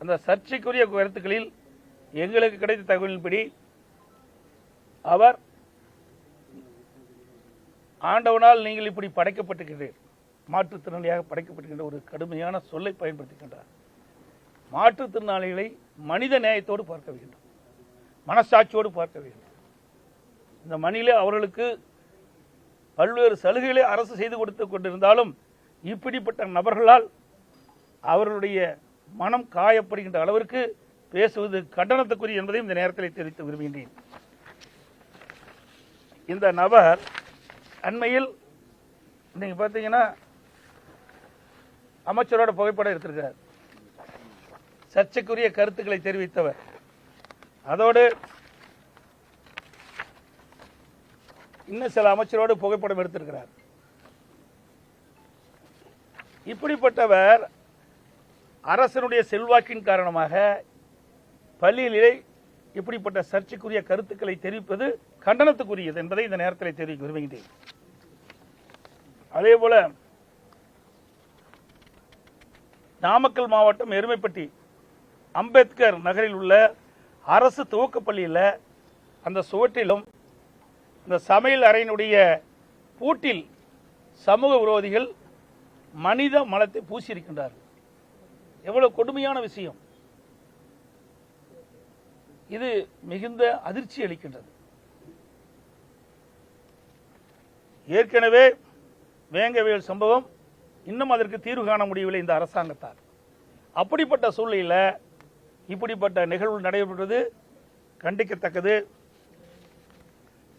அந்த சர்ச்சைக்குரிய கருத்துக்களில் எங்களுக்கு கிடைத்த தகவலின்படி அவர் ஆண்டவனால் நீங்கள் இப்படி படைக்கப்பட்டிருக்கிறீர்கள், மாற்றுத்திறனாளியாக படைக்கப்பட்டிருக்கின்ற ஒரு கடுமையான சொல்லை பயன்படுத்துகின்றார். மாற்றுத்திறனாளிகளை மனித நேயத்தோடு பார்க்க வேண்டும், மனசாட்சியோடு பார்க்க வேண்டும். இந்த மண்ணிலே அவர்களுக்கு பல்வேறு சலுகைகளை அரசு செய்து கொடுத்து கொண்டிருந்தாலும் இப்படிப்பட்ட நபர்களால் அவர்களுடைய மனம் காயப்படுகின்ற அளவிற்கு பேசுவது கண்டனத்துக்குரிய என்பதையும் இந்த நேரத்தில் தெரிவித்து விரும்புகின்றேன். இந்த நபர் அண்மையில் நீங்க பார்த்தீங்கன்னா அமைச்சரோட புகைப்படம் எடுத்திருக்கிறார், சர்ச்சைக்குரிய கருத்துக்களை தெரிவித்தவர். அதோடு இன்னும் சில அமைச்சரோடு புகைப்படம் எடுத்திருக்கிறார். இப்படிப்பட்டவர் அரசனுடைய செல்வாக்கின் காரணமாக பள்ளியிலே இப்படிப்பட்ட சர்ச்சைக்குரிய கருத்துக்களை தெரிவிப்பது கண்டனத்துக்குரியது என்பதை இந்த நேரத்தில் தெரிவிக்க விரும்புகின்றேன். அதே போல நாமக்கல் மாவட்டம் எருமைப்பட்டி அம்பேத்கர் நகரில் உள்ள அரசு துவக்கப்பள்ளியில் அந்த சுவற்றிலும் இந்த சமையல் அறையினுடைய பூட்டில் சமூக விரோதிகள் மனித மலத்தை பூசியிருக்கின்றார்கள். எவ்வளவு கொடுமையான விஷயம்! இது மிகுந்த அதிர்ச்சி அளிக்கின்றது. ஏற்கனவே வேங்கவேல் சம்பவம் இன்னும் அதற்கு தீர்வு காண முடியவில்லை இந்த அரசாங்கத்தால். அப்படிப்பட்ட சூழ்நிலையில் இப்படிப்பட்ட நிகழ்வு நடைபெற்றது கண்டிக்கத்தக்கது.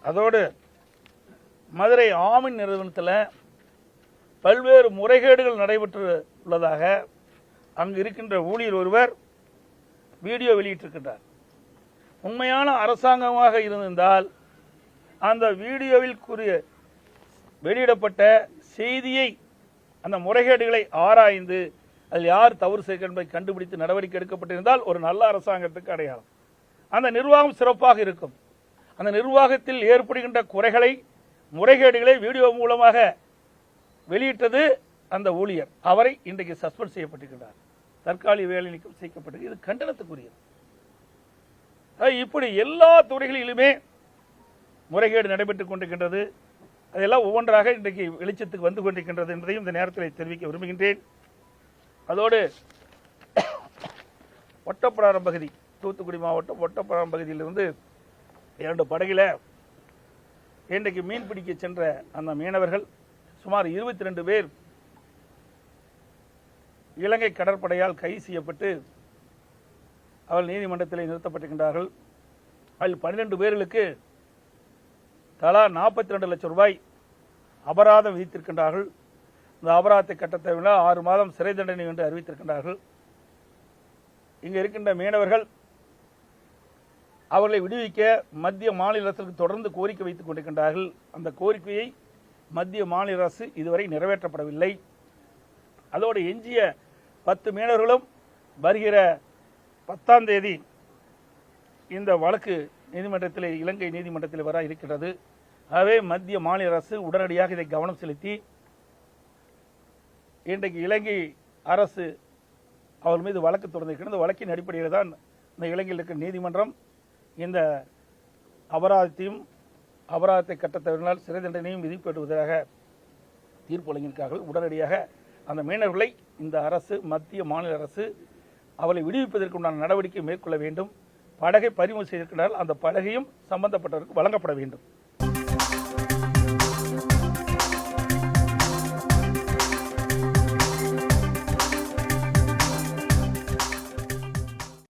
அதோடு மதுரை ஆமின் நிறுவனத்தில் பல்வேறு முறைகேடுகள் நடைபெற்று உள்ளதாக அங்கு இருக்கின்ற ஊழியர் ஒருவர் வீடியோ வெளியிட்டிருக்கின்றார். உண்மையான அரசாங்கமாக இருந்திருந்தால் அந்த வீடியோவில் வெளியிடப்பட்ட செய்தியை, அந்த முறைகேடுகளை ஆராய்ந்து அதில் யார் தவறு செய்ய என்பதை கண்டுபிடித்து நடவடிக்கை எடுக்கப்பட்டிருந்தால் ஒரு நல்ல அரசாங்கத்துக்கு அடையாளம். அந்த நிர்வாகம் சிறப்பாக இருக்கும். அந்த நிர்வாகத்தில் ஏற்படுகின்ற குறைகளை, முறைகேடுகளை வீடியோ மூலமாக வெளியிட்டது அந்த ஊழியர். அவரை இன்றைக்கு சஸ்பெண்ட் செய்யப்பட்டிருக்கிறார், தற்காலிக வேலை நீக்கம் செய்யப்பட்டது. இது கண்டனத்துக்குரியது. இப்படி எல்லா துறைகளிலுமே முறைகேடு நடைபெற்றுக் கொண்டிருக்கின்றது. அதெல்லாம் ஒவ்வொன்றாக இன்றைக்கு வெளிச்சத்துக்கு வந்து கொண்டிருக்கின்றது என்பதையும் இந்த நேரத்தில் தெரிவிக்க விரும்புகின்றேன். அதோடு ஒட்டப்பிடாரம் பகுதி, தூத்துக்குடி மாவட்டம் ஒட்டப்பிடாரம் பகுதியிலிருந்து 2 படகில இன்றைக்கு மீன் பிடிக்க சென்ற அந்த மீனவர்கள் சுமார் 22 பேர் இலங்கை கடற்படையால் கைது செய்யப்பட்டு அவர்கள் நீதிமன்றத்தில் நிறுத்தப்பட்டிருக்கின்றார்கள். அதில் 12 பேர்களுக்கு தலா 42 லட்சம் ரூபாய் அபராதம் விதித்திருக்கின்றார்கள். இந்த அபராதத்தை கட்ட தேவையில்லை, 6 மாதம் சிறை தண்டனை என்று அறிவித்திருக்கின்றார்கள். இங்கு இருக்கின்ற மீனவர்கள் அவர்களை விடுவிக்க மத்திய மாநில அரசுக்கு தொடர்ந்து கோரிக்கை வைத்துக் கொண்டிருக்கின்றார்கள். அந்த கோரிக்கையை மத்திய மாநில அரசு இதுவரை நிறைவேற்றப்படவில்லை. அதோடு எஞ்சிய 10 மீனவர்களும் வருகிற 10ஆம் தேதி இந்த வழக்கு நீதிமன்றத்தில், இலங்கை நீதிமன்றத்தில் வர இருக்கிறது. ஆகவே மத்திய மாநில அரசு உடனடியாக இதை கவனம் செலுத்தி இன்றைக்கு இலங்கை அரசு அவர்கள் மீது வழக்கு தொடர்ந்திருக்கிறது. இந்த வழக்கின் அடிப்படையில் தான் இந்த இலங்கையில் இருக்கிற நீதிமன்றம் இந்த அபராதத்தை கட்ட தவறினால் சிறை தண்டனையும் விதிக்கப்படுவதாக தீர்ப்பு வழங்கியிருக்கார்கள். உடனடியாக அந்த மீனவர்களை இந்த அரசு, மத்திய மாநில அரசு அவளை விடுவிப்பதற்குண்டான நடவடிக்கை மேற்கொள்ள வேண்டும். படகை பறிமுதல் செய்திருக்கிறார்கள், அந்த படகையும் சம்பந்தப்பட்டவருக்கு வழங்கப்பட வேண்டும்.